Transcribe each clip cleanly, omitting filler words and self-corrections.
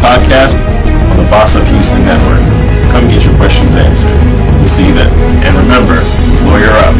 podcast on the Boss Up Houston Network. Come get your questions answered. We'll see you then. And remember, lawyer up.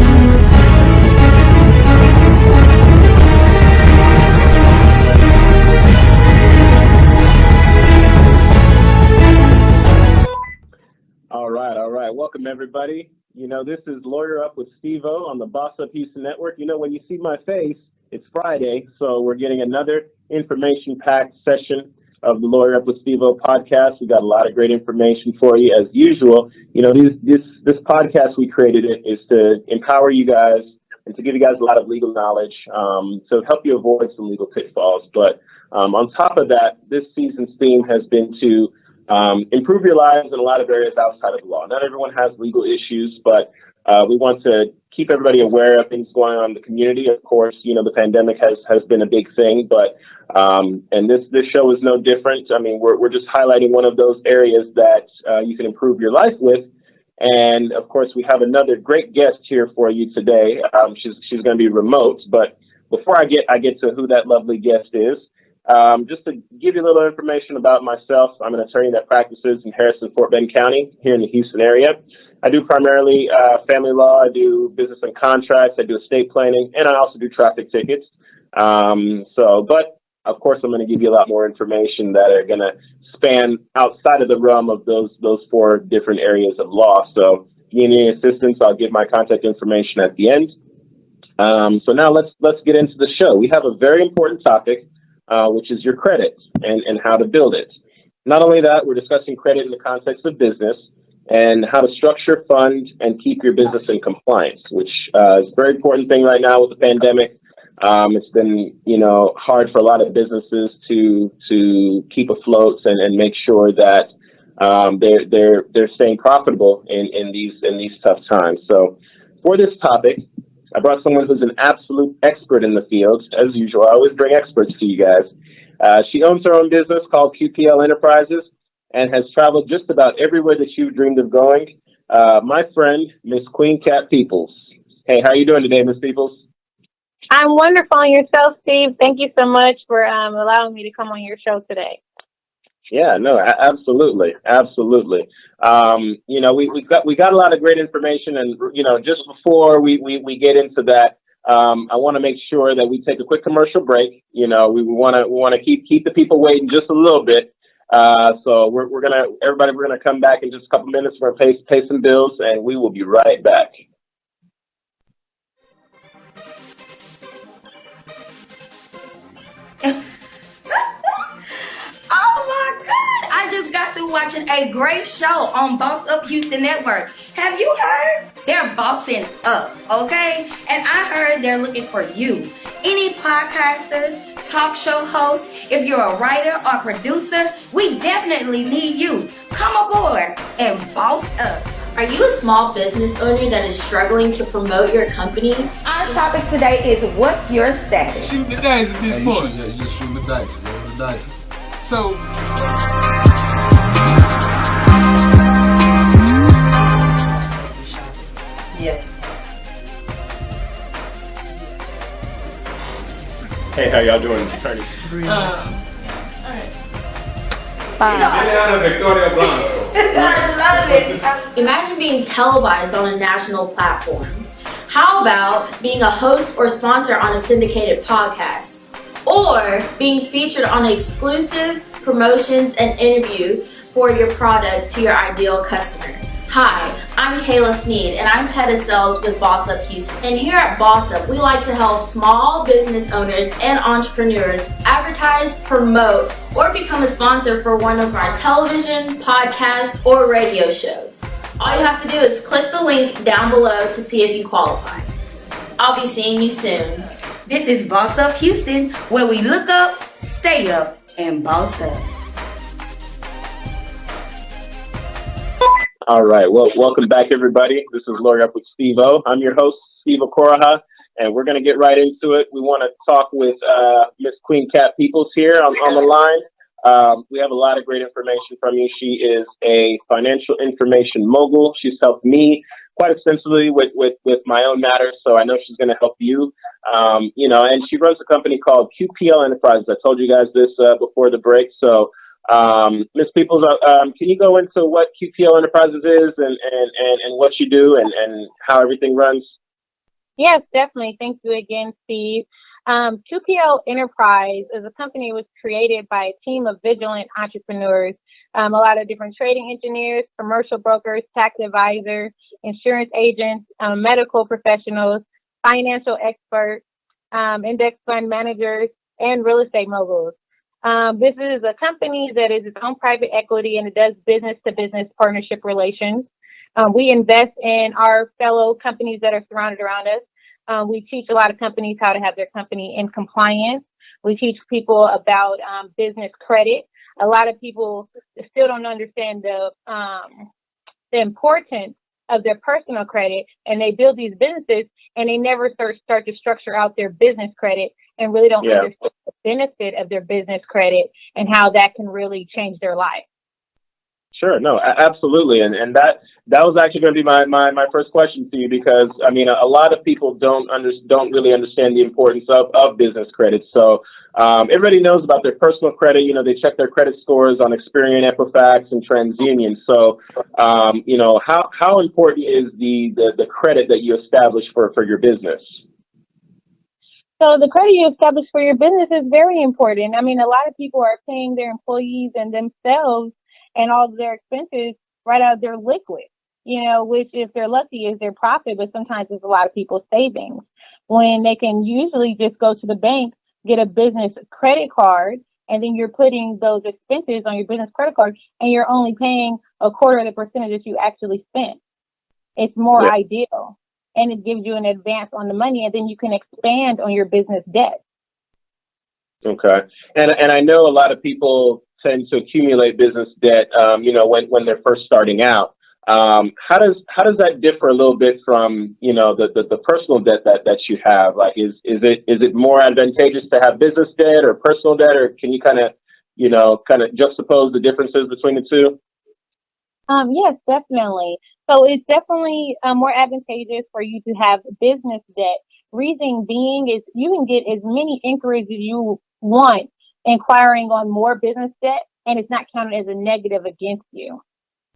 All right. Welcome, everybody. This is Lawyer Up with Steve-O on the Boss Up Houston Network. When you see my face, it's Friday, so we're getting another information-packed session of the Lawyer Up with Steve-O podcast. We got a lot of great information for you, as usual. This podcast, we created it is to empower you guys and to give you guys a lot of legal knowledge, to help you avoid some legal pitfalls. But on top of that, this season's theme has been to improve your lives in a lot of areas outside of the law. Not everyone has legal issues, but we want to keep everybody aware of things going on in the community. Of course, the pandemic has been a big thing, but and this show is no different. I mean, we're just highlighting one of those areas that you can improve your life with. And of course, we have another great guest here for you today. She's going to be remote, but before I get to who that lovely guest is, just to give you a little information about myself, I'm an attorney that practices in Harrison-Fort Bend County here in the Houston area. I do primarily family law. I do business and contracts. I do estate planning, and I also do traffic tickets. But of course, I'm going to give you a lot more information that are going to span outside of the realm of those four different areas of law. So if you need any assistance, I'll give my contact information at the end. So now let's get into the show. We have a very important topic, which is your credit and how to build it. Not only that, we're discussing credit in the context of business and how to structure, fund, and keep your business in compliance, which is a very important thing right now with the pandemic. It's been, hard for a lot of businesses to keep afloat and make sure that they're staying profitable in these tough times. So for this topic, I brought someone who's an absolute expert in the field. As usual, I always bring experts to you guys. She owns her own business called QPL Enterprises and has traveled just about everywhere that you've dreamed of going. My friend, Miss Queen Cat Peoples. Hey, how are you doing today, Miss Peoples? I'm wonderful. And yourself, Steve? Thank you so much for allowing me to come on your show today. Yeah, no, absolutely. We got a lot of great information, and just before we get into that, I want to make sure that we take a quick commercial break. We want to keep the people waiting just a little bit. So we're gonna come back in just a couple minutes. We're gonna pay some bills, and we will be right back. I just got through watching a great show on Boss Up Houston Network. Have you heard? They're bossing up, okay? And I heard they're looking for you. Any podcasters, talk show hosts, if you're a writer or producer, we definitely need you. Come aboard and boss up. Are you a small business owner that is struggling to promote your company? Our topic today is, what's your status? Shoot the dice at this point. You just shoot the dice. Roll the dice. So, Yes. Hey, how y'all doing? It's attorneys. I love it. Imagine being televised on a national platform. How about being a host or sponsor on a syndicated podcast? Or being featured on exclusive promotions and interview for your product to your ideal customer? Hi, I'm Kayla Sneed, and I'm head of sales with Boss Up Houston. And here at Boss Up, we like to help small business owners and entrepreneurs advertise, promote, or become a sponsor for one of our television, podcast, or radio shows. All you have to do is click the link down below to see if you qualify. I'll be seeing you soon. This is Boss Up Houston, where we look up, stay up, and boss up. All right. Well, welcome back, everybody. This is Lawyer Up with Steve-O. I'm your host, Steve Okoroha, and we're going to get right into it. We want to talk with Miss Queen Cat Peoples here on the line. We have a lot of great information from you. She is a financial information mogul. She's helped me quite extensively with my own matters, so I know she's going to help you. And she runs a company called QPL Enterprises. I told you guys this before the break, so Ms. Peoples, can you go into what QPL Enterprises is and what you do and how everything runs? Yes, definitely. Thank you again, Steve. QPL Enterprise is a company that was created by a team of vigilant entrepreneurs, a lot of different trading engineers, commercial brokers, tax advisors, insurance agents, medical professionals, financial experts, index fund managers, and real estate moguls. This is a company that is its own private equity and it does business-to-business partnership relations. We invest in our fellow companies that are surrounded around us. We teach a lot of companies how to have their company in compliance. We teach people about business credit. A lot of people still don't understand the importance of their personal credit, and they build these businesses and they never start to structure out their business credit and really don't understand the benefit of their business credit and how that can really change their life. Sure, no, absolutely, and that was actually going to be my first question to you, because I mean a lot of people don't really understand the importance of business credit. So everybody knows about their personal credit. You know, they check their credit scores on Experian, Equifax, and TransUnion. So you know, how important is the credit that you establish for your business? So the credit you establish for your business is very important. I mean, a lot of people are paying their employees and themselves and all of their expenses right out of their liquid, you know, which if they're lucky is their profit, but sometimes it's a lot of people's savings, when they can usually just go to the bank, get a business credit card, and then you're putting those expenses on your business credit card and you're only paying a quarter of the percentage that you actually spent. It's more ideal, and it gives you an advance on the money, and then you can expand on your business debt. Okay. And I know a lot of people tend to accumulate business debt, you know, when they're first starting out. How does that differ a little bit from, you know, the personal debt that you have? Like, is it more advantageous to have business debt or personal debt, or can you kind of juxtapose the differences between the two? Yes, definitely. So it's definitely more advantageous for you to have business debt. Reason being is you can get as many inquiries as you want inquiring on more business debt, and it's not counted as a negative against you.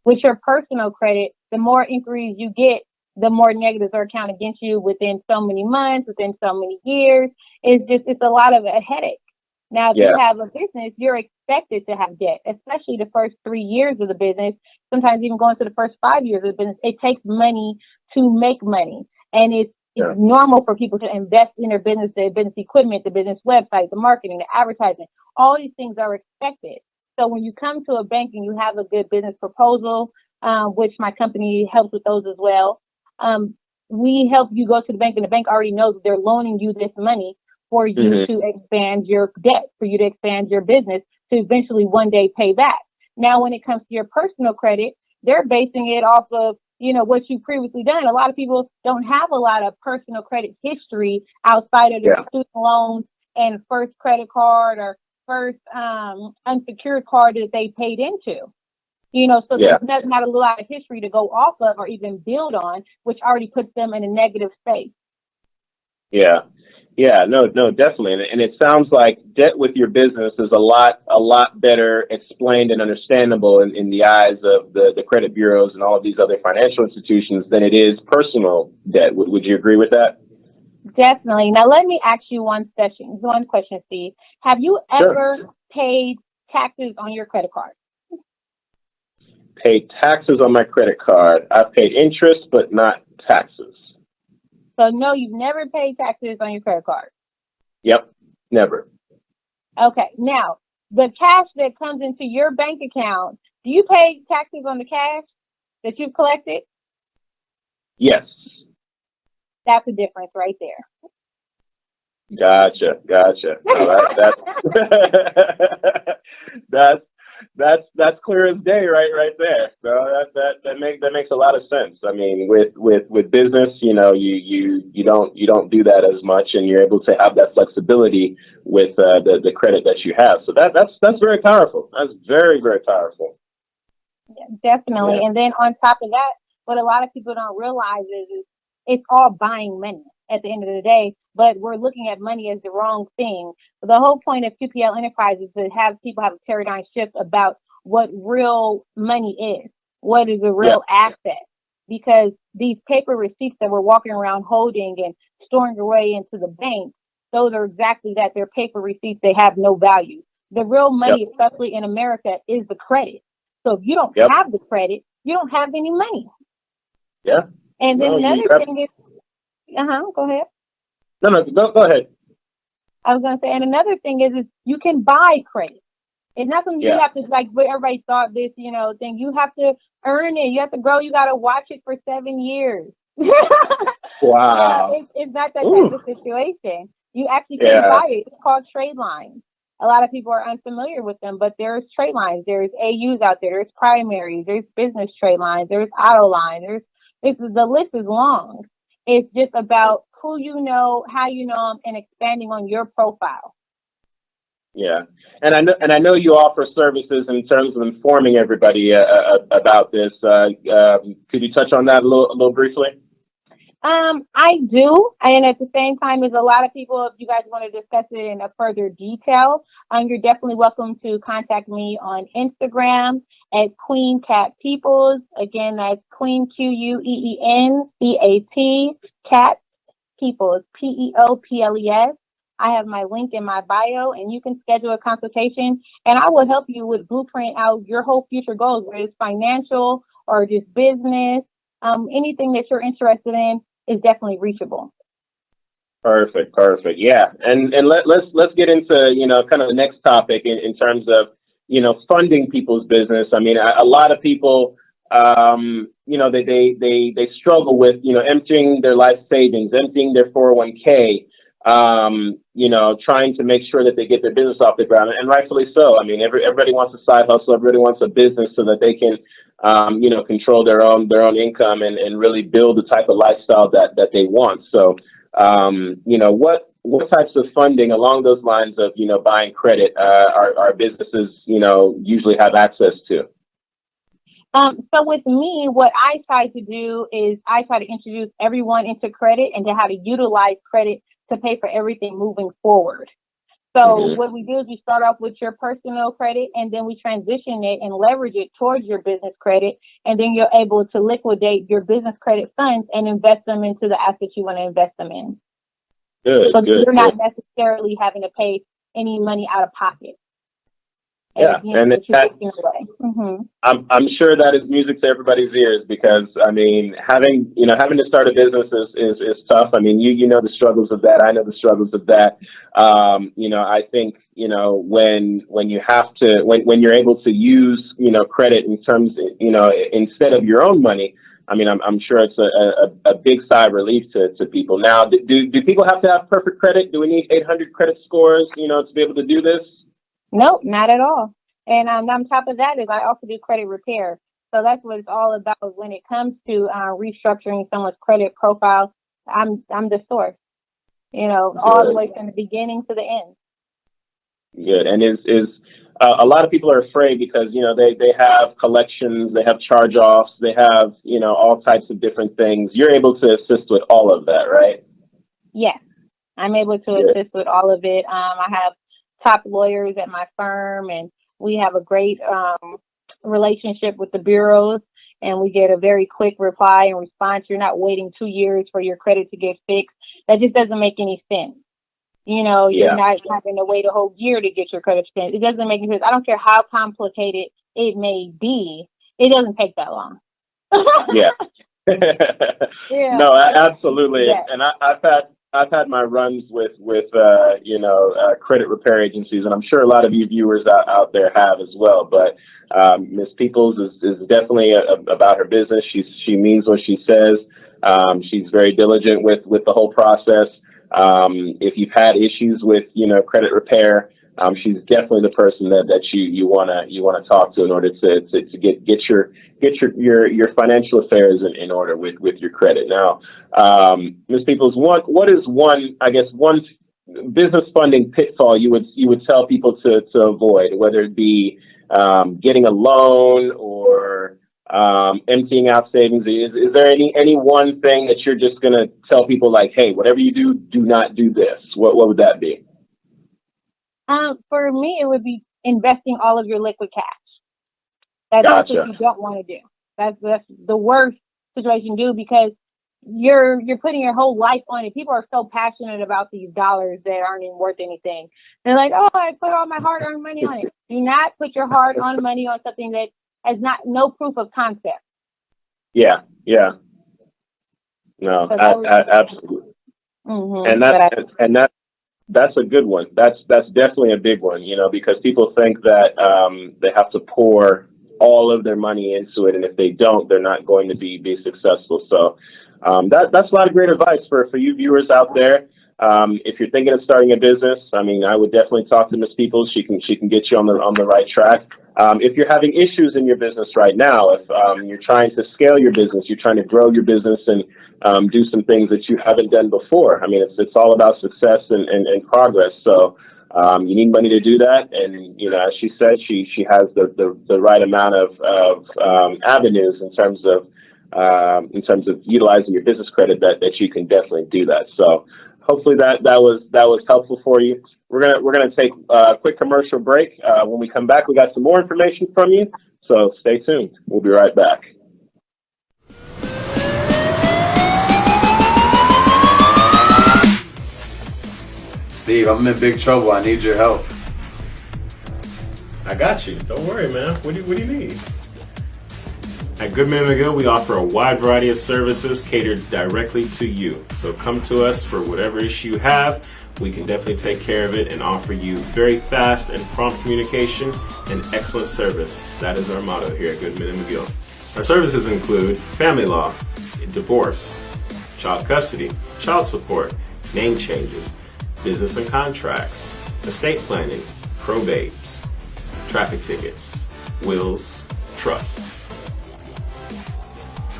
With your personal credit, the more inquiries you get, the more negatives are counted against you within so many months, within so many years. It's a lot of a headache. Now, if you have a business, you're expected to have debt, especially the first 3 years of the business, sometimes even going to the first 5 years of the business. It takes money to make money. And it's normal for people to invest in their business equipment, the business website, the marketing, the advertising. All these things are expected. So when you come to a bank and you have a good business proposal, which my company helps with those as well, we help you go to the bank, and the bank already knows that they're loaning you this money for you to expand your debt, for you to expand your business to eventually one day pay back. Now, when it comes to your personal credit, they're basing it off of, you know, what you've previously done. A lot of people don't have a lot of personal credit history outside of their student loans and first credit card or first unsecured card that they paid into. You know, so there's not a lot of history to go off of or even build on, which already puts them in a negative space. Yeah, no, definitely. And it sounds like debt with your business is a lot better explained and understandable in the eyes of the credit bureaus and all of these other financial institutions than it is personal debt. Would you agree with that? Definitely. Now, let me ask you one question, Steve. Have you ever paid taxes on your credit card? Paid taxes on my credit card. I've paid interest, but not taxes. So, no, you've never paid taxes on your credit card? Yep, never. Okay. Now, the cash that comes into your bank account, do you pay taxes on the cash that you've collected? Yes. That's the difference right there. Gotcha. No, that's clear as day, right there. So that makes a lot of sense. I mean, with business, you know, you don't do that as much, and you're able to have that flexibility with the credit that you have. So that's very powerful. That's very, very powerful. Yeah, definitely. Yeah. And then on top of that, what a lot of people don't realize is it's all buying money. at the end of the day, but we're looking at money as the wrong thing. The whole point of QPL Enterprise is to have people have a paradigm shift about what real money is, what is a real asset, because these paper receipts that we're walking around holding and storing away into the bank, those are exactly that. They're paper receipts. They have no value. The real money, especially in America, is the credit. So if you don't have the credit, you don't have any money. Yeah. And then another thing is, go ahead. No, go ahead. I was going to say, and another thing is you can buy credit. It's not something you have to, like, everybody thought this, thing. You have to earn it. You have to grow. You got to watch it for 7 years. Wow. It's not that type of situation. You actually can buy it. It's called trade lines. A lot of people are unfamiliar with them, but there's trade lines. There's AUs out there. There's primaries. There's business trade lines. There's auto lines. The list is long. It's just about who you know, how you know them, and expanding on your profile. Yeah, and I know you offer services in terms of informing everybody about this. Could you touch on that a little briefly? I do, and at the same time, as a lot of people, if you guys want to discuss it in a further detail, you're definitely welcome to contact me on Instagram at Queen Cat Peoples. Again, that's Queen QUEENCAT Cat Peoples, PEOPLES. I have my link in my bio, and you can schedule a consultation, and I will help you with blueprint out your whole future goals, whether it's financial or just business. Anything that you're interested in is definitely reachable. Perfect. Yeah. And let's get into, kind of the next topic in terms of, funding people's business. I mean, a lot of people, they struggle with, emptying their life savings, emptying their 401k, trying to make sure that they get their business off the ground, and rightfully so. I mean, everybody wants a side hustle. Everybody wants a business so that they can, control their own income and really build the type of lifestyle that they want. So, what types of funding along those lines of, buying credit, our businesses, usually have access to? So with me, what I try to do is I try to introduce everyone into credit and to how to utilize credit to pay for everything moving forward. So what we do is we start off with your personal credit, and then we transition it and leverage it towards your business credit. And then you're able to liquidate your business credit funds and invest them into the assets you want to invest them in. So you're not necessarily having to pay any money out of pocket. Yeah, and I'm sure that is music to everybody's ears, because I mean, having to start a business is tough. I mean, you know the struggles of that. I know the struggles of that. I think when you have to when you're able to use credit in terms instead of your own money. I mean, I'm sure it's a big sigh of relief to people. Now, do people have to have perfect credit? Do we need 800 credit scores to be able to do this? Nope, not at all. And on top of that is I also do credit repair. So that's what it's all about when it comes to restructuring someone's credit profile. I'm the source, all the way from the beginning to the end. Good. And is a lot of people are afraid because, they have collections, they have charge-offs, they have, all types of different things. You're able to assist with all of that, right? Yes, I'm able to assist with all of it. I have top lawyers at my firm, and we have a great relationship with the bureaus, and we get a very quick reply and response. You're not waiting 2 years for your credit to get fixed. That just doesn't make any sense. You're not having to wait a whole year to get your credit fixed. It doesn't make any sense. I don't care how complicated it may be. It doesn't take that long. Yeah. No, absolutely. Yeah. And I've had my runs with credit repair agencies, and I'm sure a lot of you viewers out there have as well. But Ms. Peoples is definitely about her business. She means what she says. She's very diligent with the whole process. If you've had issues with credit repair, she's definitely the person that you wanna talk to in order to get your financial affairs in order with your credit. Now, Ms. Peoples, what is one business funding pitfall you would tell people to avoid, whether it be getting a loan or emptying out savings. Is there any one thing that you're just going to tell people like, hey, whatever you do, do not do this? What would that be? For me, it would be investing all of your liquid cash. That's Gotcha. what you don't want to do. That's the worst situation to do, because you're putting your whole life on it. People are so passionate about these dollars that aren't even worth anything. They're like, oh, I put all my hard-earned money on it. Do not put your hard-earned money on something that has no proof of concept. Yeah. No, so absolutely. Mm-hmm. That's a good one. That's definitely a big one, because people think that they have to pour all of their money into it, and if they don't, they're not going to be successful. So that's a lot of great advice for you viewers out there. If you're thinking of starting a business, I would definitely talk to Ms. Peoples. She can get you on the right track. If you're having issues in your business right now, if you're trying to scale your business, you're trying to grow your business and do some things that you haven't done before. It's all about success and progress. So you need money to do that. And, as she said, she has the right amount of avenues in terms of utilizing your business credit that you can definitely do that. So hopefully that was helpful for you. We're gonna take a quick commercial break. When we come back, we got some more information from you. So stay tuned. We'll be right back. Steve, I'm in big trouble. I need your help. I got you. Don't worry, man. What do you need? At Goodman & McGill, we offer a wide variety of services catered directly to you. So come to us for whatever issue you have. We can definitely take care of it and offer you very fast and prompt communication and excellent service. That is our motto here at Goodman & McGill. Our services include family law, divorce, child custody, child support, name changes, business and contracts, estate planning, probate, traffic tickets, wills, trusts.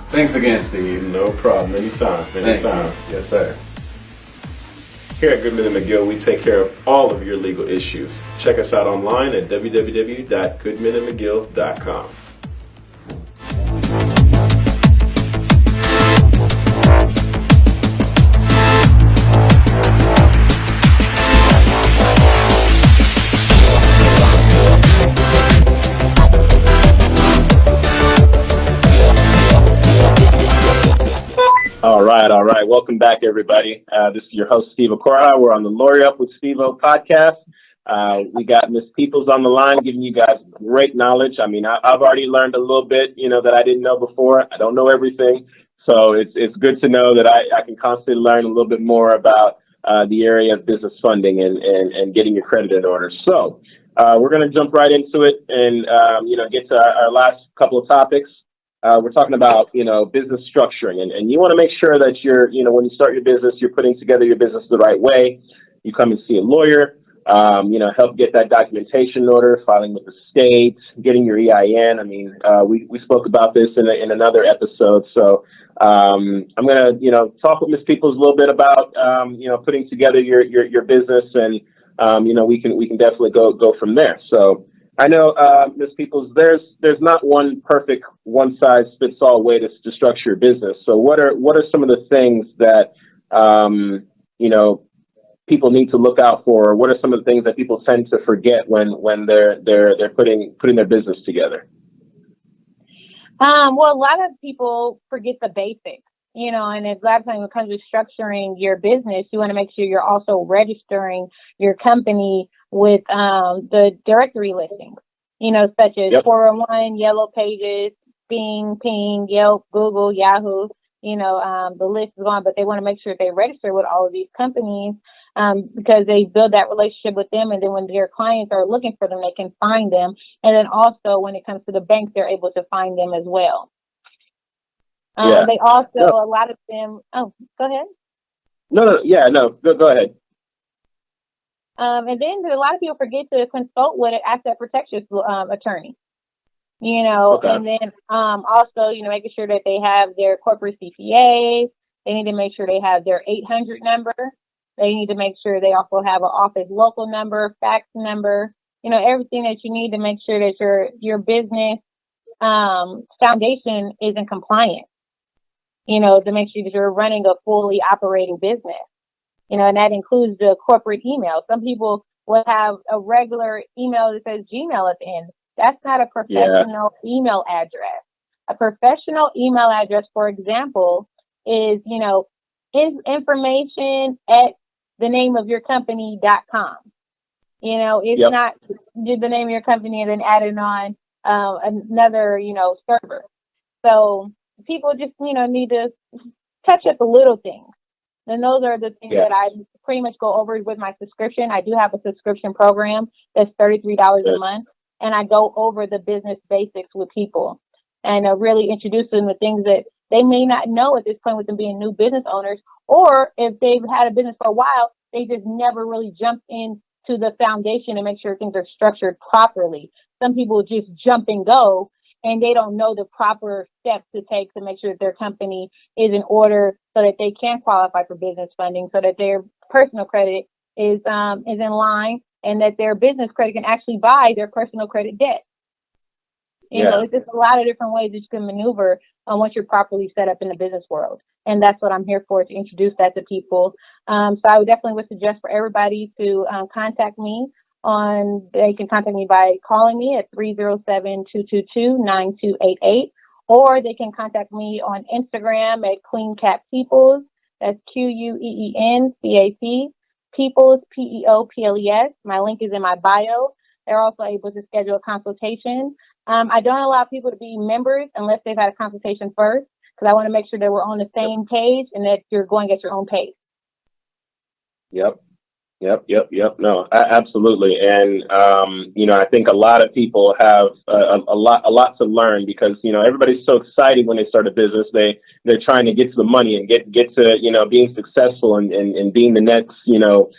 Thanks again, Steve. No problem. Anytime. Yes, sir. Here at Goodman & McGill, we take care of all of your legal issues. Check us out online at www.goodmanandmcgill.com. All right. Welcome back, everybody. This is your host, Steve Okora. We're on the Lawyer Up with Steve O podcast. We got Ms. Peoples on the line giving you guys great knowledge. I've already learned a little bit, that I didn't know before. I don't know everything. So it's good to know that I can constantly learn a little bit more about the area of business funding and getting your credit in order. So we're going to jump right into it and, get to our last couple of topics. We're talking about, business structuring, and you want to make sure that you're, when you start your business, you're putting together your business the right way. You come and see a lawyer, help get that documentation in order, filing with the state, getting your EIN. We spoke about this in another episode. So, I'm going to, talk with Ms. Peoples a little bit about, putting together your business and, we can definitely go from there. So, I know, Ms. Peoples, there's not one perfect one-size-fits-all way to structure your business. So what are some of the things that people need to look out for? What are some of the things that people tend to forget when they're putting their business together? Well, a lot of people forget the basics, and a lot of times when it comes to structuring your business, you want to make sure you're also registering your company with the directory listings, such as 401, Yellow Pages, Bing, Ping, Yelp, Google, Yahoo. The list is on, but they want to make sure they register with all of these companies because they build that relationship with them, and then when their clients are looking for them, they can find them. And then also when it comes to the banks, they're able to find them as well. They also, a lot of them, go ahead. No, go ahead. And then a lot of people forget to consult with an asset protection attorney, okay. And then also, making sure that they have their corporate CPA. They need to make sure they have their 800 number. They need to make sure they also have an office local number, fax number, everything that you need to make sure that your business foundation isn't compliant, you know, to make sure that you're running a fully operating business, you know, and that includes the corporate email. Some people will have a regular email that says Gmail at the end. That's not a professional email address. A professional email address, for example, is, you know, is information at the name of your company.com. You know, it's not the name of your company and then adding on another, you know, server. So people just, you know, need to touch up the little things. And those are the things that I pretty much go over with my subscription. I do have a subscription program that's $33 a month, and I go over the business basics with people and really introduce them to things that they may not know at this point with them being new business owners, or if they've had a business for a while, they just never really jumped into the foundation and make sure things are structured properly. Some people just jump and go, and they don't know the proper steps to take to make sure that their company is in order so that they can qualify for business funding, so that their personal credit is in line, and that their business credit can actually buy their personal credit debt. You know, it's just a lot of different ways that you can maneuver once you're properly set up in the business world. And that's what I'm here for, to introduce that to people. So I would definitely suggest for everybody to contact me they can contact me by calling me at 307-222-9288, or they can contact me on Instagram at QueenCatPeoples. That's QUEENCAP, Peoples, PEOPLES. My link is in my bio. They're also able to schedule a consultation. I don't allow people to be members unless they've had a consultation first, because I want to make sure that we're on the same page and that you're going at your own pace. No, absolutely. And, you know, I think a lot of people have a lot to learn, because, you know, everybody's so excited when they start a business. They're trying to get to the money and get to, you know, being successful and being the next, you know,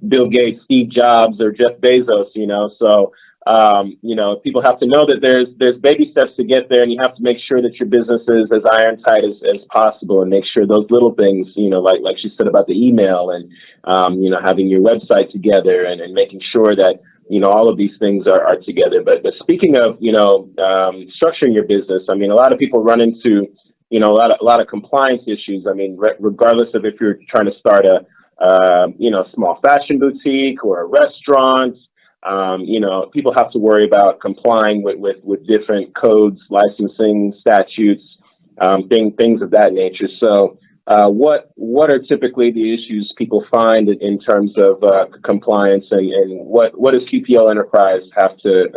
Bill Gates, Steve Jobs, or Jeff Bezos, you know. So, you know, people have to know that there's baby steps to get there, and you have to make sure that your business is as iron tight as possible, and make sure those little things, you know, like she said about the email and, you know, having your website together and making sure that, you know, all of these things are together. But speaking of, you know, structuring your business, I mean, a lot of people run into, you know, a lot of compliance issues. I mean, regardless of if you're trying to start a, you know, small fashion boutique or a restaurant, you know, people have to worry about complying with different codes, licensing statutes, things of that nature. So, what are typically the issues people find in terms of compliance, and what does QPL Enterprise have to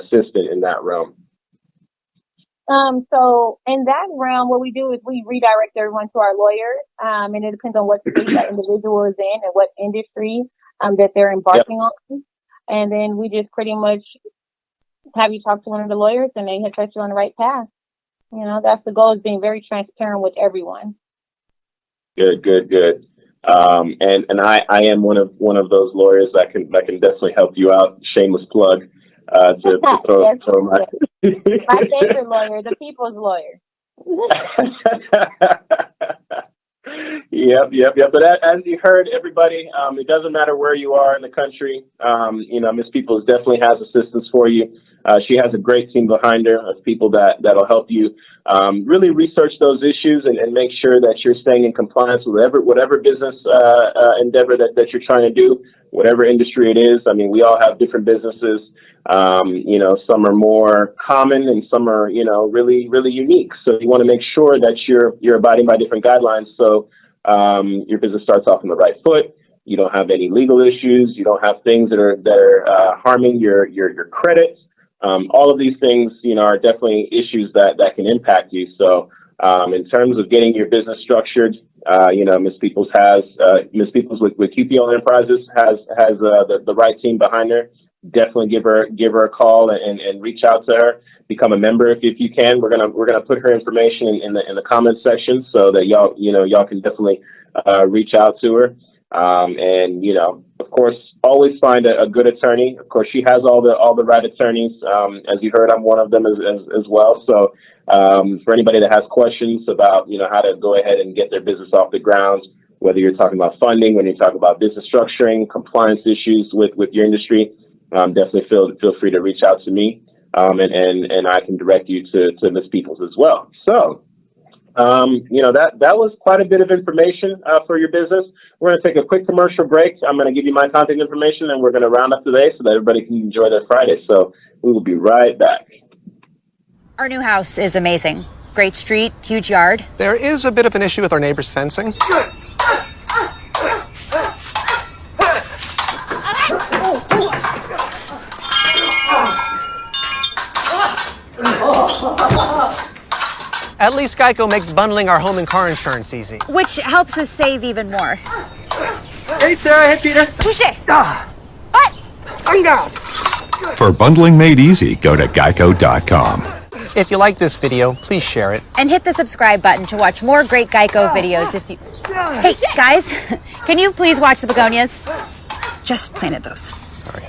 assist in that realm? So in that realm, what we do is we redirect everyone to our lawyers, and it depends on what state that individual is in and what industry that they're embarking on. And then we just pretty much have you talk to one of the lawyers, and they set you on the right path. You know, that's the goal, is being very transparent with everyone. Good. And I am one of those lawyers that can definitely help you out. Shameless plug. To throw my favorite lawyer, the people's lawyer. Yep. But as you heard, everybody, it doesn't matter where you are in the country. You know, Miss Peoples definitely has assistance for you. She has a great team behind her of people that'll help you really research those issues and make sure that you're staying in compliance with whatever business endeavor that you're trying to do, whatever industry it is. I mean, we all have different businesses. You know, some are more common and some are, you know, really, really unique. So you want to make sure that you're abiding by different guidelines. So your business starts off on the right foot. You don't have any legal issues. You don't have things that are harming your credit. All of these things, you know, are definitely issues that can impact you. So in terms of getting your business structured, you know, Miss Peoples with QPL Enterprises has the right team behind her. Definitely give her a call and reach out to her. Become a member if you can. We're gonna put her information in the comments section so that y'all can definitely reach out to her. And you know, of course, always find a good attorney. Of course, she has all the right attorneys. As you heard, I'm one of them as well. So for anybody that has questions about, you know, how to go ahead and get their business off the ground, whether you're talking about funding, when you're talking about business structuring, compliance issues with your industry, definitely feel free to reach out to me. and I can direct you to Ms. Peoples as well. So, that was quite a bit of information for your business. We're going to take a quick commercial break. I'm going to give you my contact information, and we're going to round up today so that everybody can enjoy their Friday. So we will be right back. Our new house is amazing. Great street, huge yard. There is a bit of an issue with our neighbor's fencing. At least Geico makes bundling our home and car insurance easy. Which helps us save even more. Hey, Sarah. Hey, Peter. Touché. What? I'm down. For bundling made easy, go to geico.com. If you like this video, please share it. And hit the subscribe button to watch more great Geico videos if you... Hey, guys, can you please watch the begonias? Just planted those. Sorry.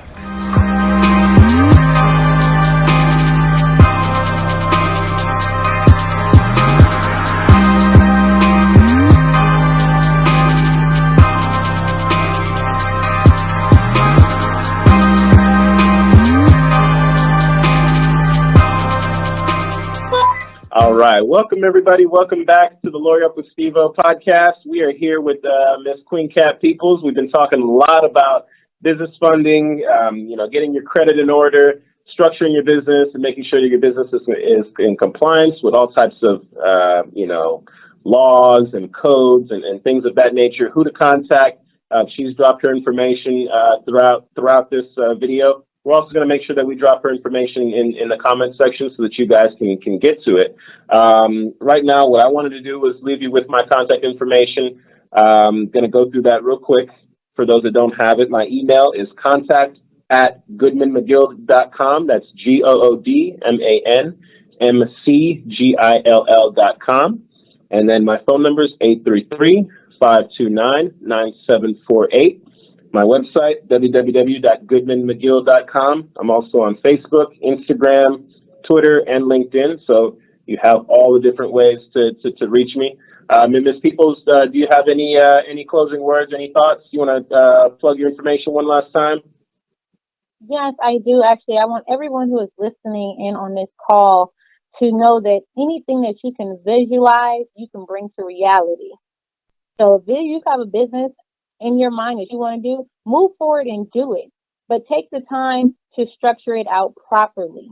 All right. Welcome, everybody. Welcome back to the Lawyer Up with Steve-O podcast. We are here with Ms. Queen Cat Peoples. We've been talking a lot about business funding, getting your credit in order, structuring your business, and making sure that your business is in compliance with all types of, laws and codes and things of that nature, who to contact. She's dropped her information throughout this video. We're also going to make sure that we drop her information in the comment section so that you guys can get to it. Right now, what I wanted to do was leave you with my contact information. I'm going to go through that real quick. For those that don't have it, my email is contact@goodmanmcgill.com. That's GOODMANMCGILL.com. And then my phone number is 833-529-9748. My website, www.goodmanmcgill.com. I'm also on Facebook, Instagram, Twitter, and LinkedIn. So you have all the different ways to reach me. Ms. Peoples, do you have any closing words, any thoughts? You want to plug your information one last time? Yes, I do. Actually, I want everyone who is listening in on this call to know that anything that you can visualize, you can bring to reality. So if you have a business in your mind that you want to do, move forward and do it. But take the time to structure it out properly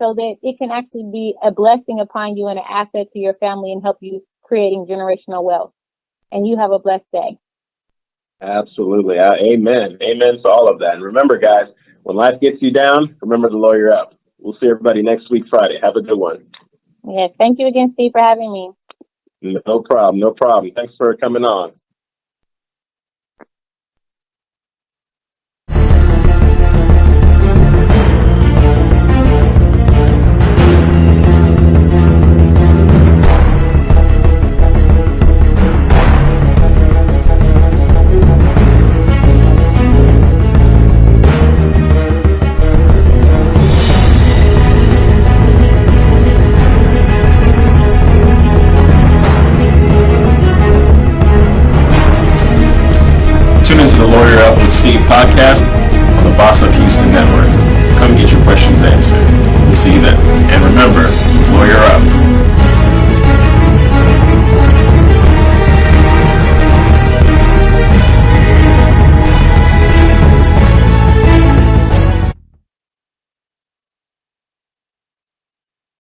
so that it can actually be a blessing upon you and an asset to your family and help you creating generational wealth. And you have a blessed day. Absolutely. Amen. Amen to all of that. And remember, guys, when life gets you down, remember to lawyer up. We'll see everybody next week, Friday. Have a good one. Yes. Thank you again, Steve, for having me. No problem. No problem. Thanks for coming on. Into the Lawyer Up with Steve podcast on the Boss Up Houston Network. Come get your questions answered. We'll see you then. And remember,